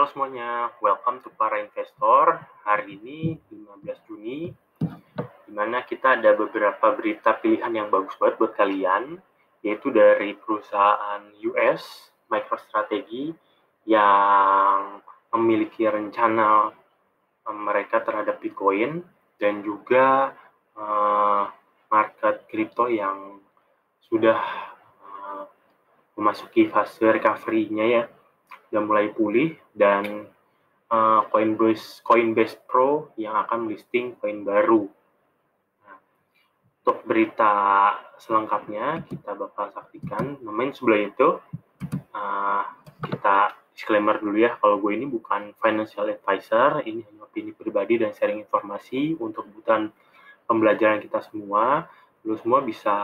Halo semuanya, welcome to para investor. Hari ini 15 Juni, di mana kita ada beberapa berita pilihan yang bagus banget buat kalian, yaitu dari perusahaan US, MicroStrategy, yang memiliki rencana mereka terhadap Bitcoin, dan juga market kripto yang sudah memasuki fase recovery-nya ya, sudah mulai pulih, dan Coinbase Pro yang akan listing koin baru. Nah, untuk berita selengkapnya kita bakal saksikan. Namun sebelum itu kita disclaimer dulu ya, kalau gue ini bukan financial advisor, ini hanya opini pribadi dan sharing informasi untuk kebutuhan pembelajaran kita semua. Lu semua bisa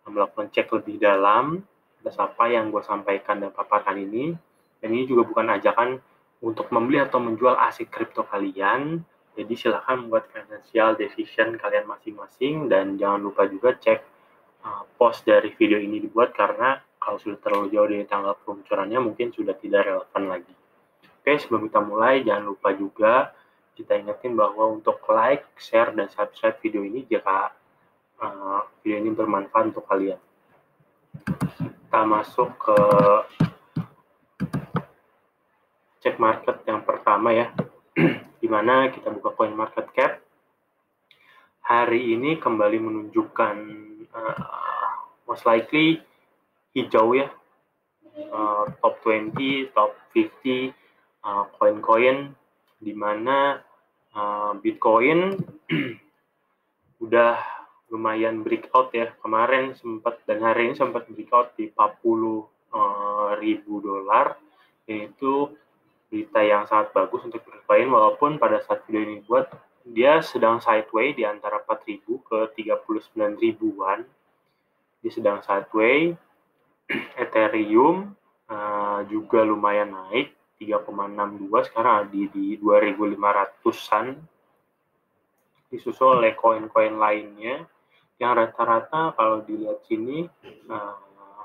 melakukan cek lebih dalam atas apa yang gue sampaikan dan paparkan ini. Dan ini juga bukan ajakan untuk membeli atau menjual aset kripto kalian. Jadi silakan membuat financial decision kalian masing-masing, dan jangan lupa juga cek post dari video ini dibuat, karena kalau sudah terlalu jauh dari tanggal peluncurannya mungkin sudah tidak relevan lagi. Oke, sebelum kita mulai jangan lupa juga kita ingetin bahwa untuk like, share, dan subscribe video ini jika video ini bermanfaat untuk kalian. Kita masuk ke cek market yang pertama ya, dimana kita buka coin market cap. Hari ini kembali menunjukkan most likely hijau ya, top 20, top 50 koin-koin, dimana Bitcoin udah lumayan breakout ya, kemarin sempat dan hari ini sempat breakout di 40.000 dolar, yaitu berita yang sangat bagus untuk Bitcoin, walaupun pada saat video ini buat dia sedang sideways di antara 4.000 ke 39.000-an. Dia sedang sideways. Ethereum juga lumayan naik 3,62, sekarang di 2.500-an. Disusul oleh koin-koin lainnya yang rata-rata kalau dilihat sini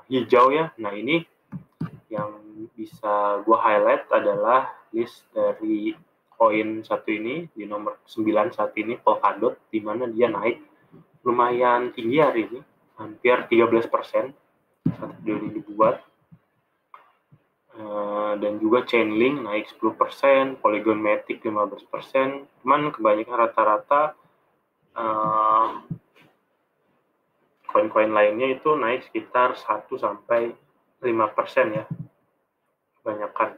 hijau ya. Nah, ini yang bisa gue highlight adalah list dari koin satu ini di nomor 9 saat ini, Polkadot, di mana dia naik lumayan tinggi hari ini, hampir 13% saat video ini dibuat. Dan juga Chainlink naik 10%, Polygon Matic 15%, cuman kebanyakan rata-rata koin-koin lainnya itu naik sekitar 1-5% ya, kebanyakan.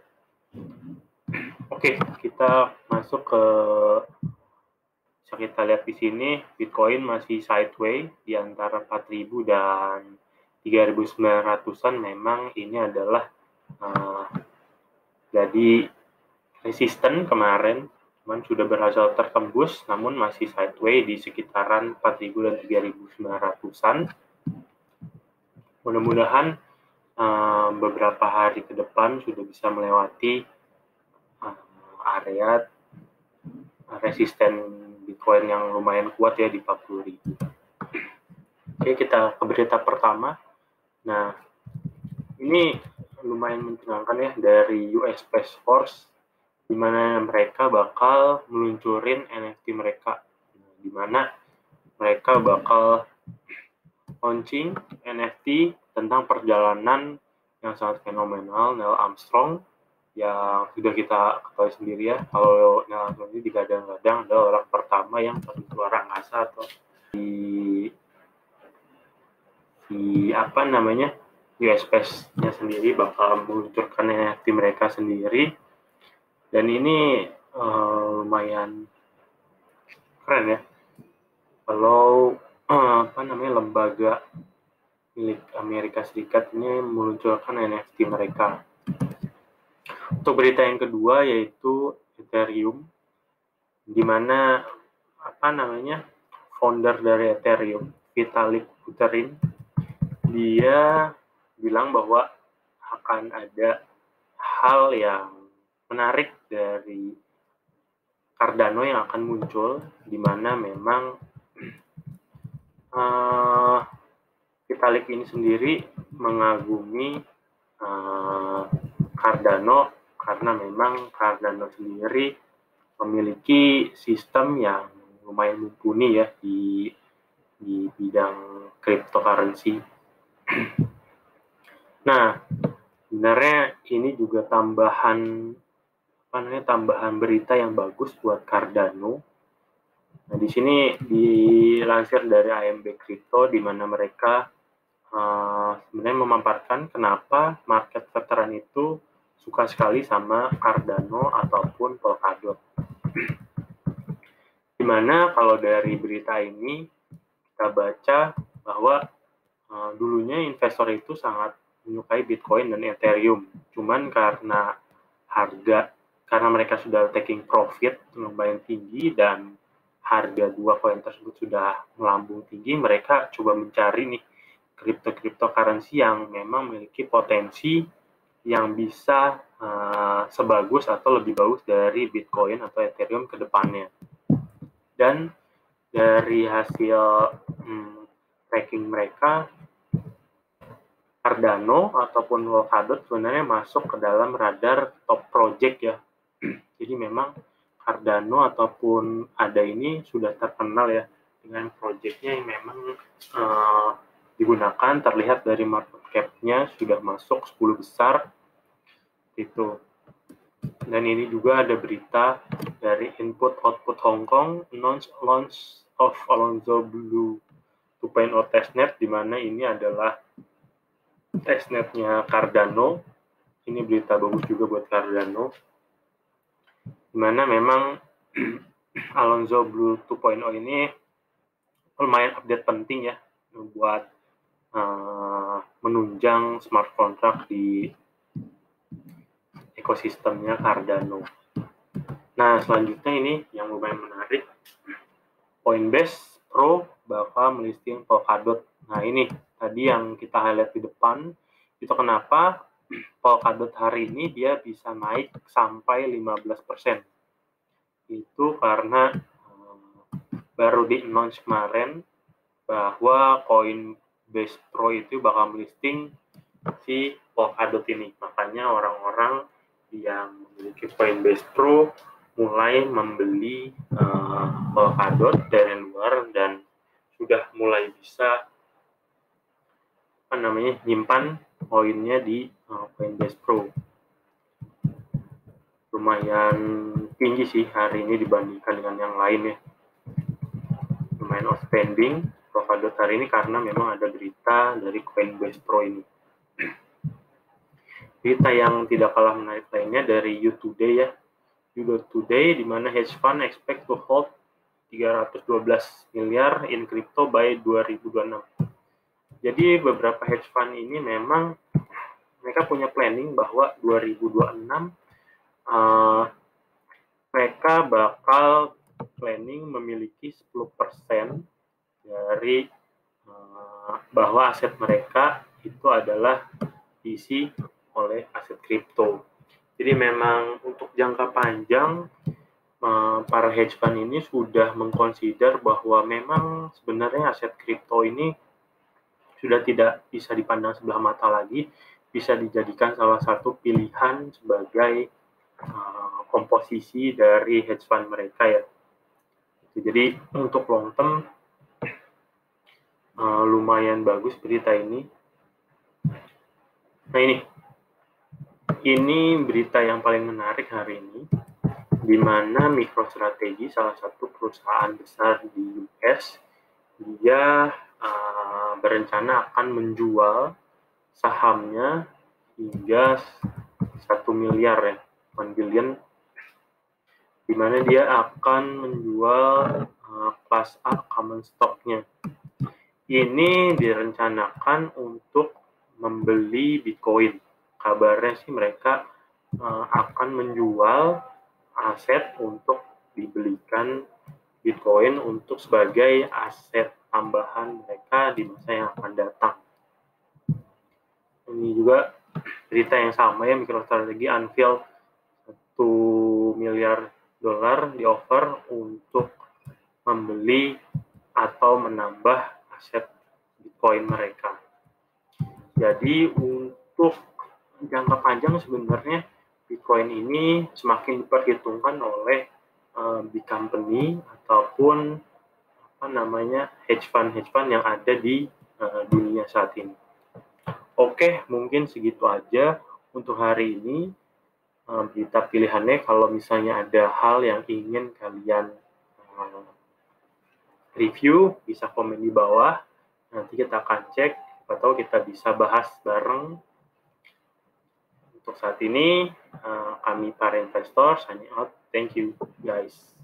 Oke, kita masuk ke, bisa kita lihat di sini Bitcoin masih sideways di antara 4.000 dan 3.900-an. Memang ini adalah jadi resisten kemarin, cuman sudah berhasil tertembus, namun masih sideways di sekitaran 4.000 dan 3.900-an. Mudah-mudahan beberapa hari ke depan sudah bisa melewati area resisten Bitcoin yang lumayan kuat ya di 40.000. Oke, kita ke berita pertama. Nah, ini lumayan mencengangkan ya, dari US Space Force, di mana mereka bakal meluncurin NFT mereka, di mana mereka bakal launching NFT tentang perjalanan yang sangat fenomenal Neil Armstrong, yang sudah kita ketahui sendiri ya, kalau Neil Armstrong ini digadang-gadang adalah orang pertama yang pergi ke luar angkasa, atau di apa namanya, US Space-nya sendiri bakal meluncurkan NFT mereka sendiri. Dan ini lumayan keren ya, kalau lembaga milik Amerika Serikat ini meluncurkan NFT mereka. Untuk berita yang kedua yaitu Ethereum, di mana founder dari Ethereum, Vitalik Buterin, dia bilang bahwa akan ada hal yang menarik dari Cardano yang akan muncul, di mana memang Vitalik ini sendiri mengagumi Cardano karena memang Cardano sendiri memiliki sistem yang lumayan mumpuni ya di bidang cryptocurrency. Nah, sebenarnya ini juga tambahan berita yang bagus buat Cardano. Nah, di sini dilansir dari AMB Crypto, di mana mereka sebenarnya memaparkan kenapa market veteran itu suka sekali sama Cardano ataupun Polkadot. Dimana kalau dari berita ini kita baca bahwa dulunya investor itu sangat menyukai Bitcoin dan Ethereum. Cuman karena mereka sudah taking profit lumayan tinggi dan harga dua koin tersebut sudah melambung tinggi, mereka coba mencari nih cryptocurrency yang memang memiliki potensi yang bisa sebagus atau lebih bagus dari Bitcoin atau Ethereum ke depannya. Dan dari hasil tracking mereka, Cardano ataupun Polkadot sebenarnya masuk ke dalam radar top project ya. Jadi memang Cardano ataupun ADA ini sudah terkenal ya dengan projectnya yang memang digunakan, terlihat dari market cap-nya sudah masuk 10 besar itu. Dan ini juga ada berita dari Input Output Hong Kong, launch of Alonzo Blue 2.0 testnet, di mana ini adalah testnetnya Cardano. Ini berita bagus juga buat Cardano, dimana memang Alonzo Blue 2.0 ini lumayan update penting ya buat menunjang smart contract di ekosistemnya Cardano. Nah, selanjutnya ini yang lumayan menarik, Coinbase Pro bakal melisting Polkadot. Nah, ini tadi yang kita highlight di depan, itu kenapa Polkadot hari ini dia bisa naik sampai 15%. Itu karena baru di-announce kemarin bahwa Coinbase Pro itu bakal melisting si Polkadot ini. Makanya orang-orang yang memiliki Coinbase Pro mulai membeli Polkadot dari luar dan sudah mulai bisa nyimpan koinnya di Coinbase Pro. Lumayan tinggi sih hari ini dibandingkan dengan yang lain ya. Lumayan outstanding Polkadot hari ini karena memang ada berita dari Coinbase Pro ini. Berita yang tidak kalah menarik lainnya dari You Today ya. You Today, di mana hedge fund expect to hold 312 miliar in crypto by 2026. Jadi beberapa hedge fund ini memang mereka punya planning bahwa 2026 mereka bakal planning memiliki 10% dari bahwa aset mereka itu adalah diisi oleh aset kripto. Jadi memang untuk jangka panjang para hedge fund ini sudah mengconsider bahwa memang sebenarnya aset kripto ini sudah tidak bisa dipandang sebelah mata lagi, bisa dijadikan salah satu pilihan sebagai komposisi dari hedge fund mereka ya. Jadi untuk long term lumayan bagus berita ini. Nah, ini berita yang paling menarik hari ini, di mana MicroStrategy, salah satu perusahaan besar di US, dia berencana akan menjual sahamnya hingga 1 miliar ya, 1 billion, di mana dia akan menjual Class A common stock-nya. Ini direncanakan untuk membeli Bitcoin. Kabarnya sih mereka akan menjual aset untuk dibelikan Bitcoin untuk sebagai aset tambahan mereka di masa yang akan datang. Ini juga berita yang sama ya, MicroStrategy unveil $1 miliar di offer untuk membeli atau menambah aset Bitcoin mereka. Jadi untuk jangka panjang sebenarnya Bitcoin ini semakin diperhitungkan oleh big company ataupun hedge fund yang ada di dunia saat ini. Oke, mungkin segitu aja untuk hari ini. Berita pilihannya, kalau misalnya ada hal yang ingin kalian review, bisa komen di bawah. Nanti kita akan cek, atau kita bisa bahas bareng. Untuk saat ini, kami para investor signing out. Thank you, guys.